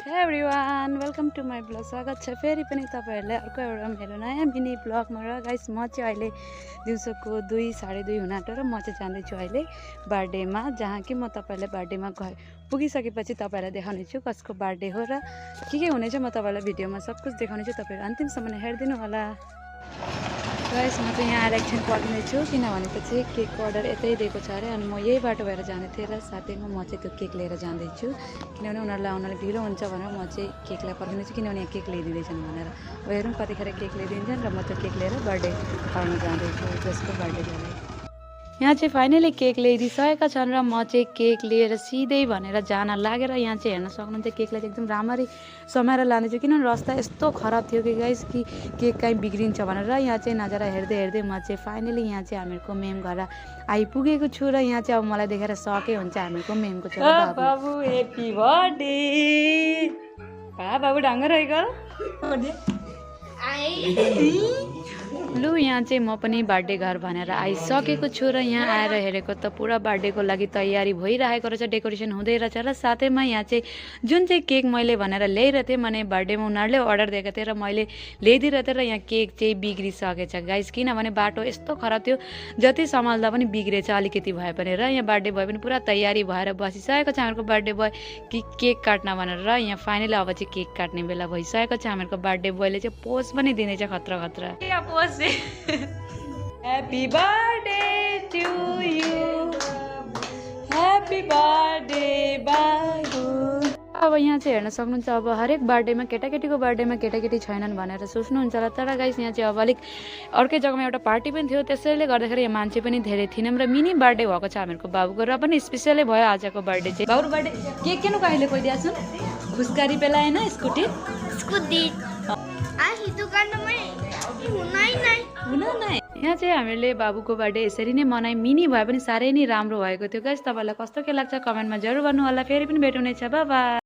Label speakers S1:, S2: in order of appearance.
S1: हे everyone welcome to my blog. स्वागत छ फेरि पनि तपाईँहरूलाई अर्को एउटा मेरो नयाँ मिनी ब्लगमा। र गाइस म चाहिँ अहिले दिउँसोको 2-2:30 हुन आँट्यो र म चाहिँ जाँदैछु अहिले बर्थडेमा, जहाँ कि म तपाईँहरूलाई बर्थडेमा पुगिसकेपछि तपाईँहरूलाई देखाउने छु कसको बर्थडे हो र के हुनेछ। म तपाईँलाई भिडियोमा सब कुछ देखाउने छु, तपाईँहरू अन्तिमसम्म हेरिदिनु होला। गाइस म चाहिँ यहाँ आएर एकछिन पर्खिनेछु, किनभनेपछि केकको अर्डर यतै दिएको छ अरे, अनि म यही बाटो भएर जाने थिएँ र साथैमा म चाहिँ त्यो केक लिएर जाँदैछु, किनभने उनीहरूलाई आउनलाई ढिलो हुन्छ भनेर म चाहिँ केकलाई पर्खिनेछु, किनभने यहाँ केक ल्याइदिँदैछन् भनेर। अब हेरौँ कतिखेर केक ल्याइदिन्छन् र म त्यो केक लिएर बर्थडे पाउन जाँदैछु जसको बर्थडे गरे। यहाँ चाहिँ फाइनली केक ल्याइदिइसकेका छन् र म चाहिँ केक लिएर सिधै भनेर जान लागेर यहाँ चाहिँ हेर्न सक्नुहुन्छ केकलाई एकदम राम्ररी समाएर लाँदैछु, किनभने रस्ता यस्तो खराब थियो कि गाइस कि केक कहीँ बिग्रिन्छ भनेर। यहाँ चाहिँ नजारा हेर्दै हेर्दै म चाहिँ फाइनली यहाँ चाहिँ हामीहरूको मेम घर आइपुगेको छु र यहाँ चाहिँ अब मलाई देखेर सकै हुन्छ हामीहरूको मेमको छोरा बाबु। हेप्पी बर्थडे बाबु, ढङ्ग रहेको लु। यहाँ चाहिँ म पनि बर्थडे घर भनेर आइसकेको छु र यहाँ आएर हेरेको त पुरा बर्थडेको लागि तयारी भइरहेको रहेछ, डेकोरेसन हुँदै रहेछ र साथैमा यहाँ चाहिँ जुन चाहिँ केक मैले भनेर ल्याइरहेको थिएँ, माने बर्थडेमा उनीहरूले अर्डर दिएको थिएँ र मैले ल्याइदिरहेको थिएँ र यहाँ केक चाहिँ बिग्रिसकेछ गाइस, किनभने बाटो यस्तो खराब थियो, जति सम्हाल्दा पनि बिग्रेछ अलिकति भए पनि। र यहाँ बर्थडे बोय पनि पुरा तयारी भएर बसिसकेको छ हामीहरूको बर्थडे बोय कि केक काट्न भनेर। र यहाँ फाइनली अब चाहिँ केक काट्ने बेला भइसकेको छ। हामीहरूको बर्थडे बोयले चाहिँ पोज पनि दिनेछ खतरा खतरा pose. Happy birthday to you, happy birthday बाबु। अब यहाँ चाहिँ हेर्न सक्नुहुन्छ, अब हरेक बर्थडेमा केटाकेटीको बर्थडेमा केटाकेटी छैनन् भनेर सोच्नुहुन्छ होला, तर गाइस यहाँ चाहिँ अब अलिक अर्कै जग्गामा एउटा पार्टी पनि थियो, त्यसैले गर्दाखेरि यहाँ मान्छे पनि धेरै थिएनौँ र मिनी बर्थडे भएको छ हामीहरूको बाबुको, र पनि स्पेसलै भयो आजको बर्थडे चाहिँ। बाबु बर्थडे केक किन कहिले कोइदिएछ खुसकारी पेलाएन स्कुटी हुन नै। यहाँ चाहिँ हामीले बाबुको बर्थडे यसरी नै मनाइ, मिनी भए पनि साह्रै नै राम्रो भएको थियो गाइस। तपाईँलाई कस्तो के लाग्छ कमेन्टमा जरुर भन्नु होला। फेरि पनि भेट्नु नै छ, बाइ बाइ।